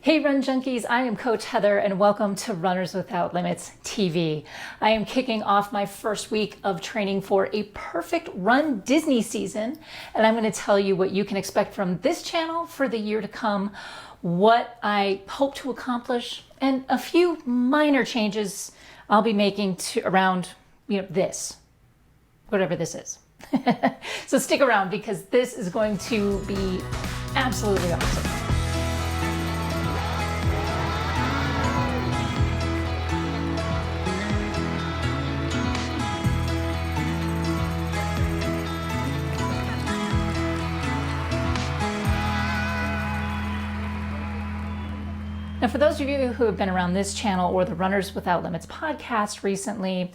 Hey Run Junkies, I am Coach Heather and welcome to Runners Without Limits TV. I am kicking off my first week of training for a perfect Rundisney season, and I'm going to tell you what you can expect from this channel for the year to come, what I hope to accomplish, and a few minor changes I'll be making to around, this, whatever this is. So stick around because this is going to be absolutely awesome. Now, for those of you who have been around this channel or the Runners Without Limits podcast recently,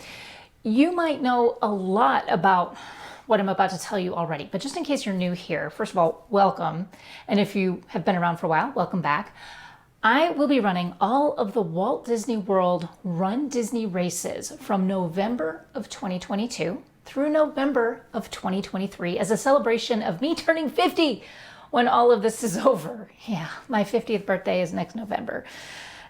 you might know a lot about what I'm about to tell you already. But just in case you're new here, first of all, welcome. And if you have been around for a while, welcome back. I will be running all of the Walt Disney World Rundisney races from November of 2022 through November of 2023 as a celebration of me turning 50. When all of this is over. Yeah, my 50th birthday is next November.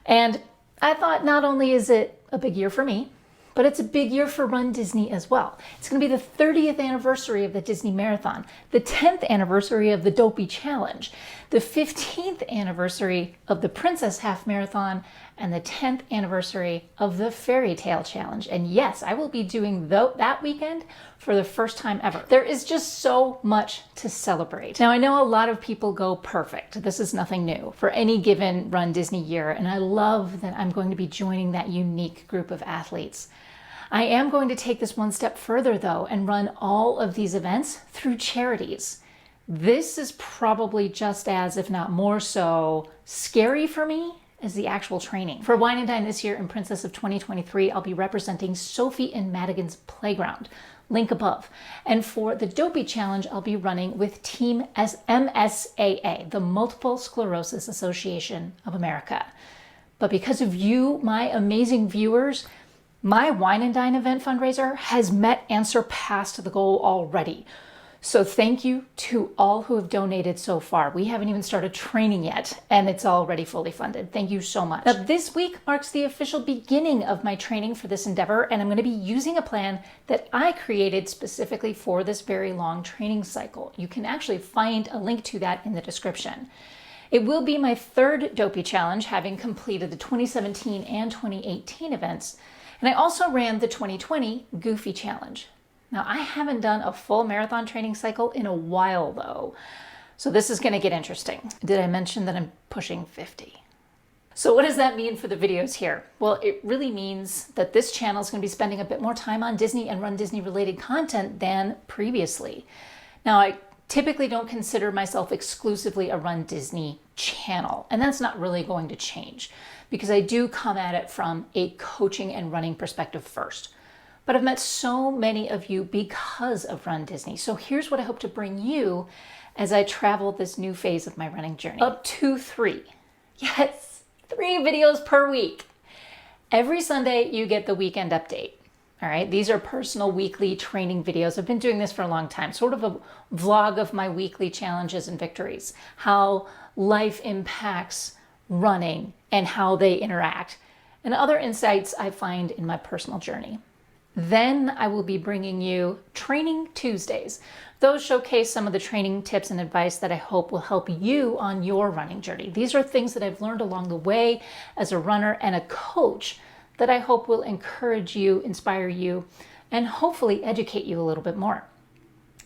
And I thought not only is it a big year for me, but it's a big year for Rundisney as well. It's going to be the 30th anniversary of the Disney Marathon, the 10th anniversary of the DOPEY Challenge, the 15th anniversary of the Princess Half Marathon, and the 10th anniversary of the Fairy Tale Challenge. And yes, I will be doing that weekend for the first time ever. There is just so much to celebrate. Now, I know a lot of people go perfect. This is nothing new for any given Rundisney year, and I love that I'm going to be joining that unique group of athletes. I am going to take this one step further though and run all of these events through charities. This is probably just as, if not more so, scary for me as the actual training. For Wine and Dine this year in Princess of 2023, I'll be representing SOPHIE and MADIGAN'S Playground. Link above. And for the DOPEY Challenge, I'll be running with Team MSAA, the Multiple Sclerosis Association of America. But because of you, my amazing viewers, my Wine and Dine event fundraiser has met and surpassed the goal already. So thank you to all who have donated so far. We haven't even started training yet, and it's already fully funded. Thank you so much. Now, this week marks the official beginning of my training for this endeavor, and I'm going to be using a plan that I created specifically for this very long training cycle. You can actually find a link to that in the description. It will be my third DOPEY challenge, having completed the 2017 and 2018 events, and I also ran the 2020 Goofy Challenge. Now, I haven't done a full marathon training cycle in a while though, so this is going to get interesting. Did I mention that I'm pushing 50? So what does that mean for the videos here? Well, it really means that this channel is going to be spending a bit more time on Disney and Rundisney related content than previously. Now, I typically don't consider myself exclusively a Rundisney channel, and that's not really going to change because I do come at it from a coaching and running perspective first. But I've met so many of you because of Rundisney. So here's what I hope to bring you as I travel this new phase of my running journey. Up to 3. Yes, 3 videos per week. Every Sunday you get the weekend update. All right, these are personal weekly training videos. I've been doing this for a long time, sort of a vlog of my weekly challenges and victories, how life impacts running and how they interact, and other insights I find in my personal journey. Then I will be bringing you Training Tuesdays. Those showcase some of the training tips and advice that I hope will help you on your running journey. These are things that I've learned along the way as a runner and a coach that I hope will encourage you, inspire you, and hopefully educate you a little bit more.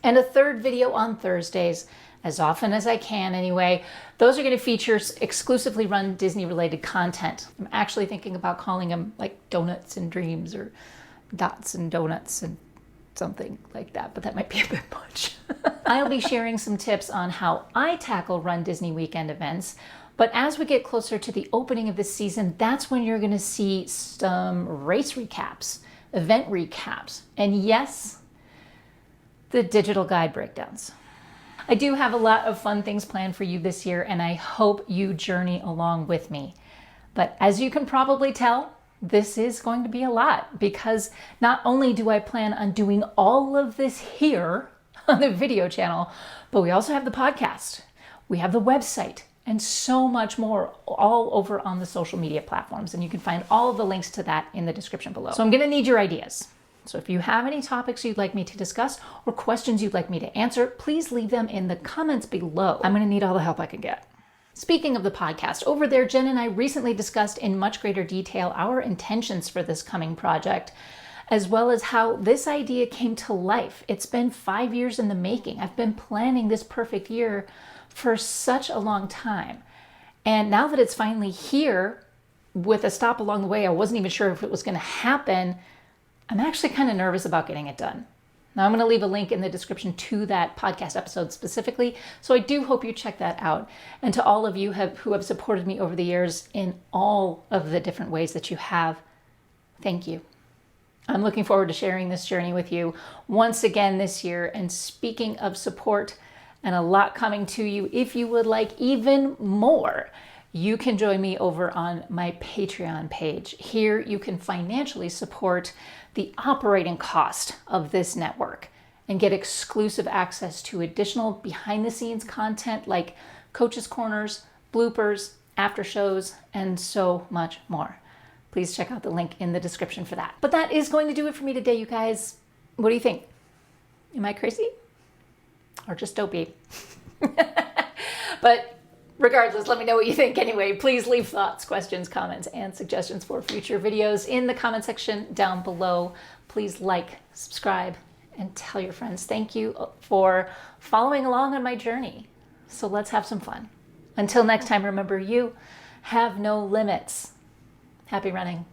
And a third video on Thursdays, as often as I can anyway. Those are going to feature exclusively Rundisney related content. I'm actually thinking about calling them like Donuts and Dreams or Dots and Donuts and something like that, but that might be a bit much. I'll be sharing some tips on how I tackle Rundisney weekend events, but as we get closer to the opening of the season, that's when you're going to see some race recaps, event recaps, and yes, the digital guide breakdowns. I do have a lot of fun things planned for you this year, and I hope you journey along with me. But as you can probably tell, this is going to be a lot because not only do I plan on doing all of this here on the video channel, but we also have the podcast. We have the website and so much more all over on the social media platforms. And you can find all of the links to that in the description below. So I'm going to need your ideas. So if you have any topics you'd like me to discuss or questions you'd like me to answer, please leave them in the comments below. I'm going to need all the help I can get. Speaking of the podcast, over there, Jen and I recently discussed in much greater detail our intentions for this coming project, as well as how this idea came to life. It's been 5 years in the making. I've been planning this perfect year for such a long time. And now that it's finally here, with a stop along the way, I wasn't even sure if it was going to happen. I'm actually kind of nervous about getting it done. Now I'm going to leave a link in the description to that podcast episode specifically, so I do hope you check that out. And to all of you who have supported me over the years in all of the different ways that you have, thank you. I'm looking forward to sharing this journey with you once again this year. And speaking of support and a lot coming to you, if you would like even more, you can join me over on my Patreon page. Here you can financially support the operating cost of this network and get exclusive access to additional behind the scenes content like coaches corners, bloopers, after shows, and so much more. Please check out the link in the description for that. But that is going to do it for me today, you guys. What do you think? Am I crazy? Or just dopey? But regardless, let me know what you think anyway. Please leave thoughts, questions, comments, and suggestions for future videos in the comment section down below. Please like, subscribe, and tell your friends. Thank you for following along on my journey. So let's have some fun. Until next time, remember, you have no limits. Happy running.